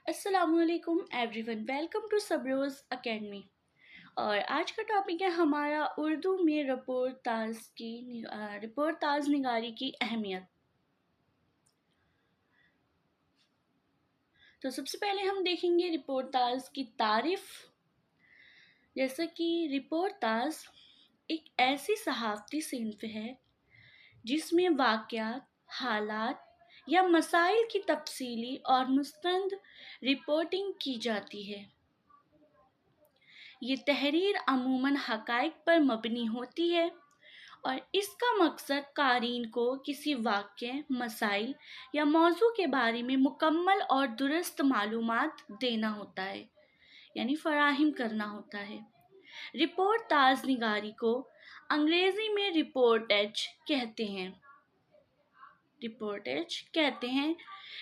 अस्सलाम वालेकुम everyone, welcome to सबरोज़ academy. और आज का टॉपिक है हमारा उर्दू में रिपोर्टाज निगारी की अहमियत। तो सबसे पहले हम देखेंगे रिपोर्टाज की तारीफ़। जैसा कि रिपोर्टाज एक ऐसी सहाफ़ती सिन्फ़ है जिसमें वाक़यात, हालात या मसाइल की तफ़सीली और मुस्तंद रिपोर्टिंग की जाती है। ये तहरीर अमूमन हक़ाइक़ पर मबनी होती है और इसका मकसद क़ारीन को किसी वाक़ये, मसाइल या मौज़ू के बारे में मुकम्मल और दुरुस्त मालूमात देना होता है, यानी फ़राहम करना होता है। रिपोर्टाज निगारी को अंग्रेज़ी में रिपोर्टेज कहते हैं।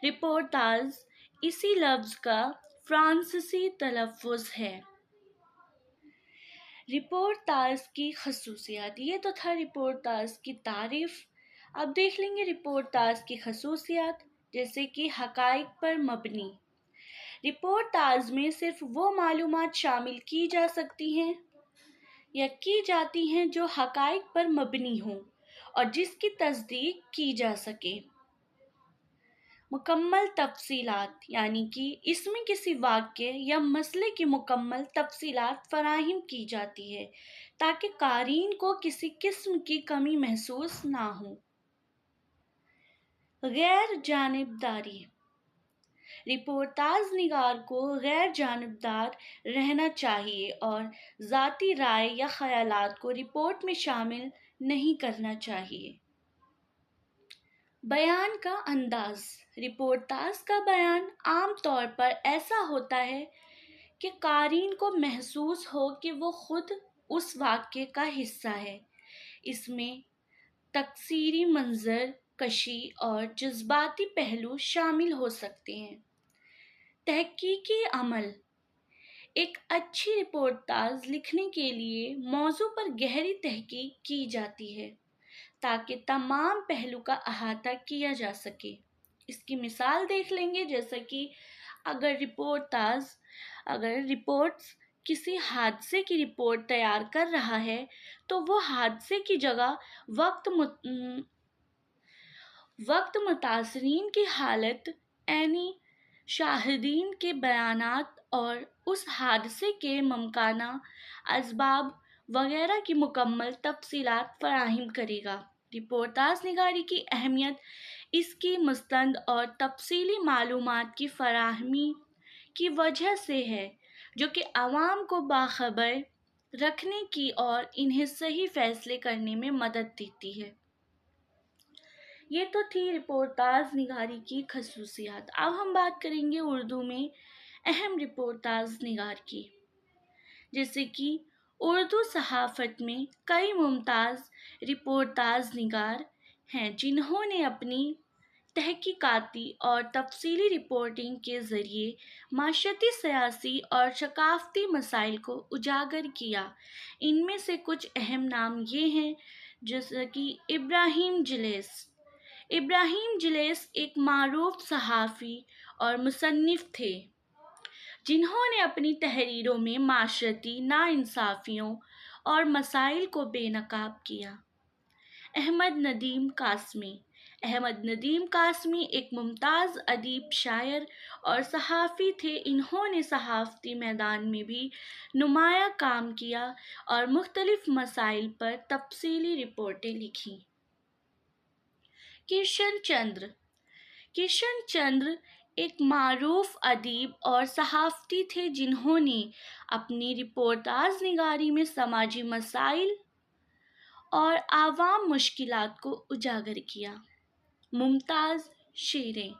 रिपोर्टाज इसी लफ्ज़ का फ़्रांसीसी तलफ़्फ़ुज़ है। रिपोर्टाज की खसूसियात। ये तो था रिपोर्टाज की तारीफ़। अब देख लेंगे रिपोर्टाज की खसूसियात, जैसे कि हक़ाइक़ पर मबनी। रिपोर्टाज में सिर्फ़ वो मालूमात शामिल की जा सकती हैं या की जाती हैं जो हक़ाइक़ पर मबनी हों और जिसकी तस्दीक की जा सके। मुकम्मल तफ़सीलात, यानी कि इसमें किसी वाक़ये या मसले की मुकम्मल तफ़सीलात फ़राहम की जाती है ताकि क़ारीन को किसी किस्म की कमी महसूस ना हो। गैर जानिबदारी। रिपोर्टाज निगार को गैर जानिबदार रहना चाहिए और ज़ाती राय या ख़यालात को रिपोर्ट में शामिल नहीं करना चाहिए। बयान का अंदाज़। रिपोर्टाज का बयान आम तौर पर ऐसा होता है कि क़ारीन को महसूस हो कि वो ख़ुद उस वाक़ये का हिस्सा है। इसमें तक़सीरी मंज़र कशी और जज़्बाती पहलू शामिल हो सकते हैं। तहक़ीक़ी अमल। एक अच्छी रिपोर्टाज लिखने के लिए मौज़ू पर गहरी तहक़ीक़ की जाती है ताकि तमाम पहलू का अहाता किया जा सके। इसकी मिसाल देख लेंगे, जैसा कि अगर रिपोर्ट्स किसी हादसे की रिपोर्ट तैयार कर रहा है तो वो हादसे की जगह वक्त मुतासरीन की हालत, यानी शाहिदीन के बयानात और उस हादसे के मुमकिना असबाब वगैरह की मुकम्मल तफ़सीलात फ़राहम करेगा। रिपोर्टाज निगारी की अहमियत इसकी मुस्तंद और तफ़सीली मालूमात की फ़राहमी की वजह से है, जो कि अवाम को बाखबर रखने की और इन्हें सही फ़ैसले करने में मदद देती है। ये तो थी रिपोर्टाज निगारी की खसूसियात। अब हम बात करेंगे उर्दू में अहम रिपोर्टाज निगार की। जैसे कि उर्दू सहाफ़त में कई मुमताज़ रिपोर्टाज निगार हैं जिन्होंने अपनी तहक़ीक़ाती और तफ़सीली रिपोर्टिंग के ज़रिए माशरती, सियासी और सक़ाफ़ती मसाइल को उजागर किया। इनमें से कुछ अहम नाम ये हैं, जैसे कि इब्राहिम जिलेस एक मारूफ़ सहाफ़ी और मुसन्निफ़ थे जिन्होंने अपनी तहरीरों में माशरती नाइंसाफ़ियों और मसाइल को बेनकाब किया। अहमद नदीम कासमी एक मुमताज़ अदीब, शायर और सहाफ़ी थे। इन्होंने सहाफ़ती मैदान में भी नुमायाँ काम किया और मुख्तलिफ़ मसाइल पर तफ़सीली रिपोर्टें लिखीं। किशन चंद्र एक मारूफ़ अदीब और सहाफ़ती थे जिन्होंने अपनी रिपोर्टाज निगारी में समाजी मसाइल और आवाम मुश्किलात को उजागर किया। मुमताज़ शेरें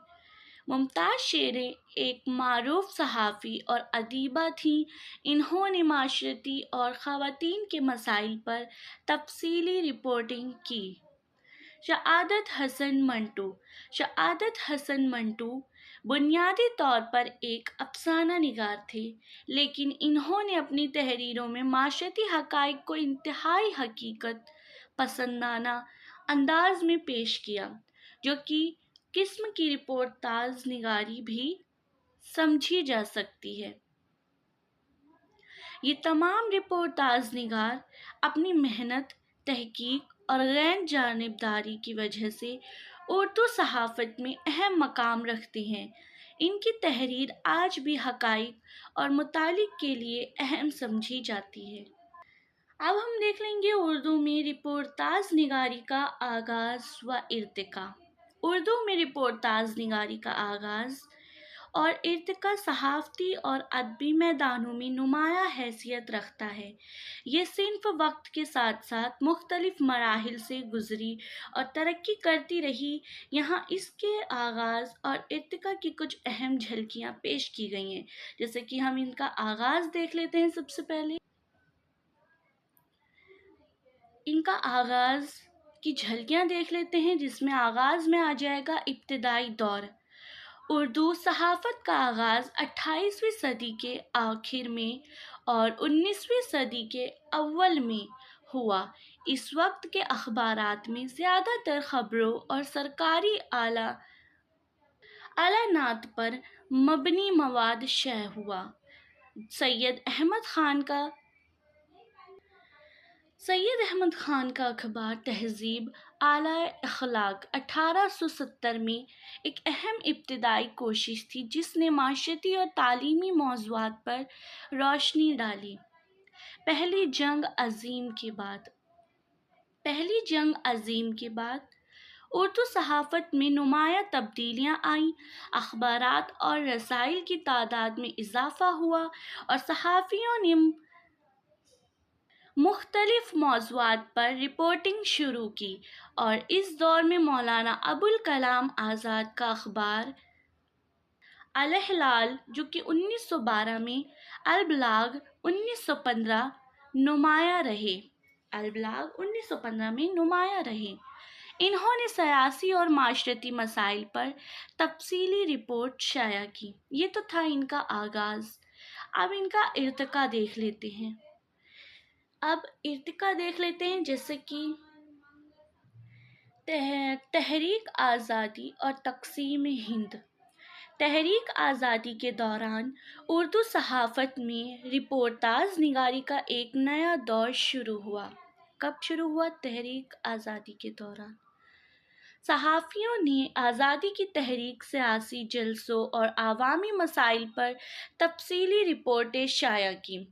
एक मारूफ़ सहाफ़ी और अदीबा थीं। इन्होंने माशरती और ख़वातीन के मसाइल पर तफ़सीली रिपोर्टिंग की। शआदत हसन मंटू बुनियादी तौर पर एक अफ़साना निगार थे, लेकिन इन्होंने अपनी तहरीरों में माशरती हक़ाइक़ को इंतहाई हकीकत पसंदाना अंदाज़ में पेश किया, जो कि किस्म की रिपोर्टाज निगारी भी समझी जा सकती है। ये तमाम रिपोर्टाज निगार अपनी मेहनत, तहकीक और गैर जानिबदारी की वजह से उर्दू सहाफ़त में अहम मकाम रखते हैं। इनकी तहरीर आज भी हक़ाइक़ और मुतालिक के लिए अहम समझी जाती है। अब हम देख लेंगे उर्दू में रिपोर्टाज निगारी का आगाज़ व इर्तिका। उर्दू में रिपोर्टाज निगारी का आगाज़ और इर्तिका सहाफ़ती और अदबी मैदानों में नुमाया हैसियत रखता है। ये सिन्फ़ वक्त के साथ साथ मुख्तलिफ मराहिल से गुज़री और तरक्की करती रही। यहाँ इसके आगाज़ और इर्तिका की कुछ अहम झलकियाँ पेश की गई हैं। जैसे कि हम इनका आगाज़ देख लेते हैं। सबसे पहले इनका आगाज़ की झलकियाँ देख लेते हैं, जिसमें आगाज़ में आ जाएगा इब्तिदाई दौर। उर्दू सहाफ़त का आगाज़ 28वीं सदी के आखिर में और 19वीं सदी के अव्वल में हुआ। इस वक्त के अखबारात में ज़्यादातर ख़बरों और सरकारी आलानात पर मबनी मवाद शाया हुआ। सैयद अहमद ख़ान का अखबार तहज़ीब आला अखलाक 1870 में एक अहम इब्तिदाई कोशिश थी, जिसने माशरती और तालीमी मौज़ूआत पर रोशनी डाली। पहली जंग अज़ीम के बाद उर्दू सहाफ़त में नुमाया तब्दीलियाँ आईं। अखबारात और रसाइल की तादाद में इजाफ़ा हुआ और सहाफ़ियों ने मुख्तलिफ मौज़ूआत पर रिपोर्टिंग शुरू की। और इस दौर में मौलाना अबुल कलाम आज़ाद का अखबार अल-हिलाल, जो कि 1912 में, अल-बलाग 1915 में नुमाया रहे। इन्होंने सियासी और माशरती मसाइल पर तफसीली रिपोर्ट शाया की। ये तो था इनका आगाज़। अब इनका इर्तिका देख लेते हैं। जैसे कि तहरीक आज़ादी और तक़सीम हिंद। तहरीक आज़ादी के दौरान उर्दू सहाफ़त में रिपोर्टाज निगारी का एक नया दौर शुरू हुआ। कब शुरू हुआ? तहरीक आज़ादी के दौरान सहाफ़ियों ने आज़ादी की तहरीक, सियासी जलसों और आवामी मसाइल पर तफसीली रिपोर्टें शाया की।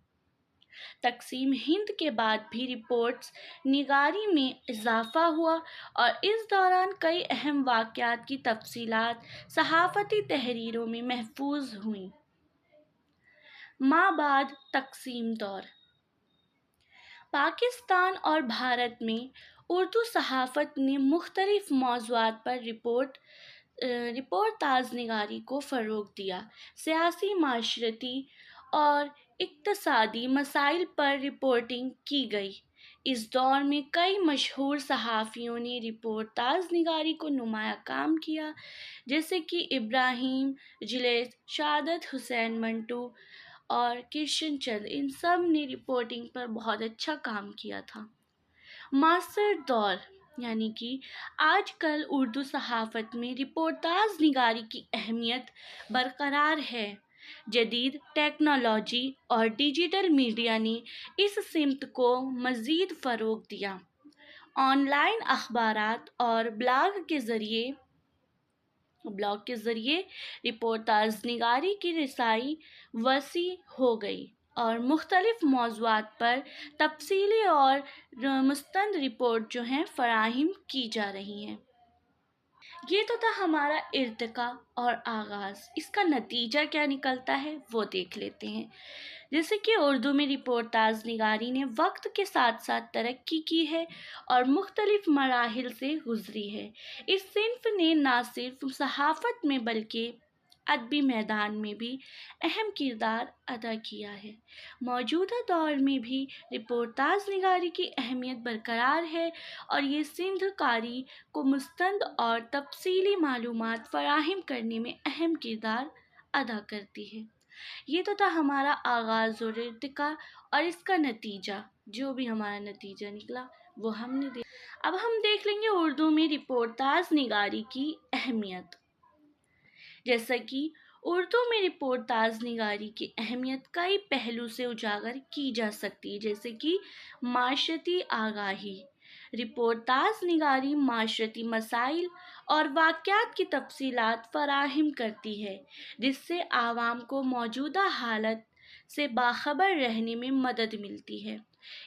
तक़सीम हिंद के बाद भी रिपोर्ट्स निगारी में इजाफ़ा हुआ और इस दौरान कई अहम वाक़यात की तफ़सीलात सहाफ़ती तहरीरों में महफूज हुईं। माबाद तक़सीम दौर। पाकिस्तान और भारत में उर्दू सहाफ़त ने मुख्तलिफ मौज़ूआत पर रिपोर्टाज निगारी को फ़रोग़ दिया। सियासी, माशरती और इक़्तिसादी मसाइल पर रिपोर्टिंग की गई। इस दौर में कई मशहूर सहाफ़ियों ने रिपोर्टाज निगारी को नुमाया काम किया, जैसे कि इब्राहिम जिलेस, शादत हुसैन मंटू और किशन चंद। इन सब ने रिपोर्टिंग पर बहुत अच्छा काम किया था। मास्टर दौर, यानी कि आजकल उर्दू सहाफ़त में रिपोर्टाज निगारी की अहमियत बरकरार है। जदीद टेक्नोलॉजी और डिजिटल मीडिया ने इस सिमत को मज़ीद फ़रोग़ दिया। ऑनलाइन अखबारात और ब्लॉग के ज़रिए रिपोर्टाज निगारी की रसाई वसी हो गई और मुख्तलिफ मौज़ूआत पर तफसीली और मुस्तंद रिपोर्ट जो हैं फ़राहम की जा रही हैं। ये तो था हमारा इर्तिका और आगाज़। इसका नतीजा क्या निकलता है वो देख लेते हैं। जैसे कि उर्दू में रिपोर्टाज निगारी ने वक्त के साथ साथ तरक्की की है और मुख्तलिफ मराहिल से गुज़री है। इस सिन्फ़ ने न सिर्फ सहाफ़त में बल्कि अदबी मैदान में भी अहम किरदार अदा किया है। मौजूदा दौर में भी रिपोर्टाज निगारी की अहमियत बरकरार है और ये सिंध कारी को मुस्तंद और तफसीली मालूमात फ़राहम करने में अहम किरदार अदा करती है। ये तो था हमारा आगाज़ और इर्तिका और इसका नतीजा। जो भी हमारा नतीजा निकला वो हमने अब हम देख लेंगे उर्दू में रिपोर्टाज निगारी की अहमियत। जैसा कि اردو میں رپورتاز نگاری کی اہمیت کئی پہلو سے اجاگر کی جا سکتی ہے، جیسے کہ معاشرتی آگاہی۔ رپورتاز نگاری معاشرتی مسائل اور واقعات کی تفصیلات فراہم کرتی ہے، جس سے عوام کو موجودہ حالت سے باخبر رہنے میں مدد ملتی ہے۔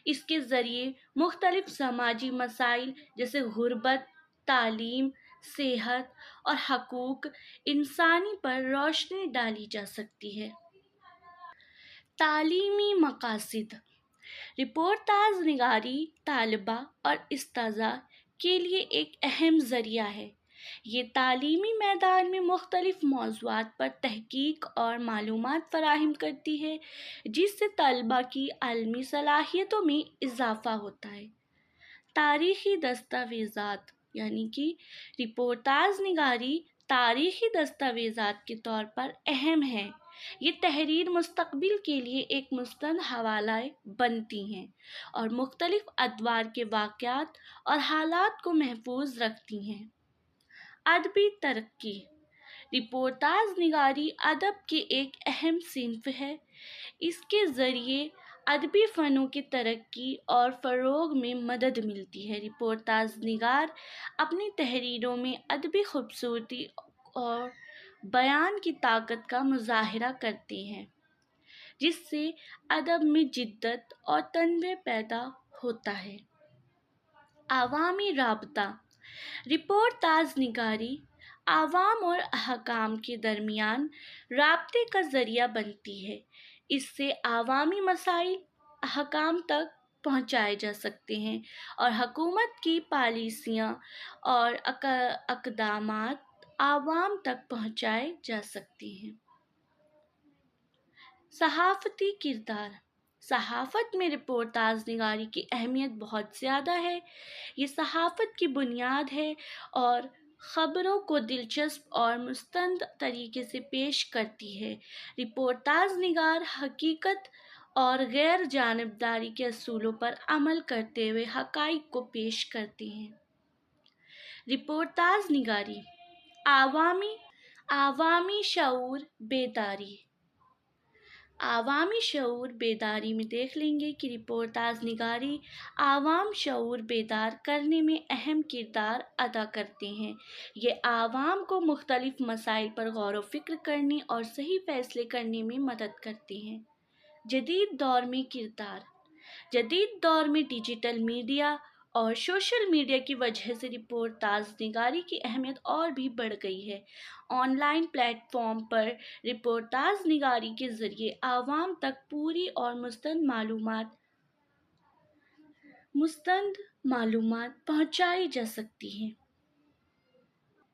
اس کے ذریعے مختلف سماجی مسائل جیسے غربت، تعلیم، صحت اور حقوق انسانی پر روشنی ڈالی جا سکتی ہے۔ تعلیمی مقاصد: رپورتاز نگاری طلباء اور اساتذہ کے لیے ایک اہم ذریعہ ہے۔ یہ تعلیمی میدان میں مختلف موضوعات پر تحقیق اور معلومات فراہم کرتی ہے، جس سے طلباء کی علمی صلاحیتوں میں اضافہ ہوتا ہے۔ تاریخی دستاویزات یعنی کہ رپورتاز نگاری تاریخی دستاویزات کے طور پر اہم ہے۔ یہ تحریر مستقبل کے لیے ایک مستند حوالہ بنتی ہیں اور مختلف ادوار کے واقعات اور حالات کو محفوظ رکھتی ہیں۔ ادبی ترقی: رپورتاز نگاری ادب کی ایک اہم صنف ہے۔ اس کے ذریعے ادبی فنون کی ترقی اور فروغ میں مدد ملتی ہے۔ رپورتاز نگار اپنی تحریروں میں ادبی خوبصورتی اور بیان کی طاقت کا مظاہرہ کرتے ہیں، جس سے ادب میں جدت اور تنوع پیدا ہوتا ہے۔ عوامی رابطہ: رپورتاز نگاری عوام اور حکام کے درمیان رابطے کا ذریعہ بنتی ہے۔ اس سے عوامی مسائل حکام تک پہنچائے جا سکتے ہیں اور حکومت کی پالیسیاں اور اقدامات عوام تک پہنچائے جا سکتے ہیں۔ صحافتی کردار: صحافت میں رپورتاز نگاری کی اہمیت بہت زیادہ ہے۔ یہ صحافت کی بنیاد ہے اور خبروں کو دلچسپ اور مستند طریقے سے پیش کرتی ہے۔ رپورتاز نگار حقیقت اور غیر جانبداری کے اصولوں پر عمل کرتے ہوئے حقائق کو پیش کرتے ہیں۔ رپورتاز نگاری عوامی شعور بیداری: عوامی شعور بیداری میں دیکھ لیں گے کہ رپورتاز نگاری عوام شعور بیدار کرنے میں اہم کردار ادا کرتے ہیں۔ یہ عوام کو مختلف مسائل پر غور و فکر کرنے اور صحیح فیصلے کرنے میں مدد کرتے ہیں۔ جدید دور میں کردار: جدید دور میں ڈیجیٹل میڈیا اور سوشل میڈیا کی وجہ سے رپورتاز نگاری کی اہمیت اور بھی بڑھ گئی ہے۔ آن لائن پلیٹ فارم پر رپورتاز نگاری کے ذریعے عوام تک پوری اور مستند معلومات پہنچائی جا سکتی ہیں۔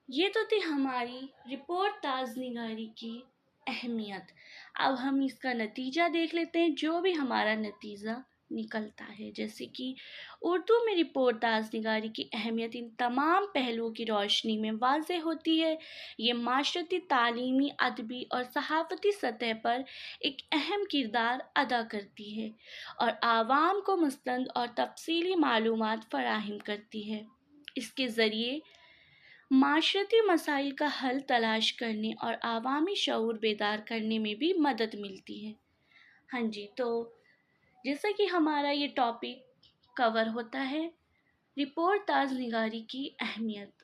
یہ تو تھی ہماری رپورتاز نگاری کی اہمیت۔ اب ہم اس کا نتیجہ دیکھ لیتے ہیں، جو بھی ہمارا نتیجہ نکلتا ہے، جیسے کہ اردو میں رپورتاز نگاری کی اہمیت ان تمام پہلوؤں کی روشنی میں واضح ہوتی ہے۔ یہ معاشرتی، تعلیمی، ادبی اور صحافتی سطح پر ایک اہم کردار ادا کرتی ہے اور عوام کو مستند اور تفصیلی معلومات فراہم کرتی ہے۔ اس کے ذریعے معاشرتی مسائل کا حل تلاش کرنے اور عوامی شعور بیدار کرنے میں بھی مدد ملتی ہے۔ ہاں جی، تو جیسا کہ ہمارا یہ ٹاپک کور ہوتا ہے رپورتاز نگاری کی اہمیت۔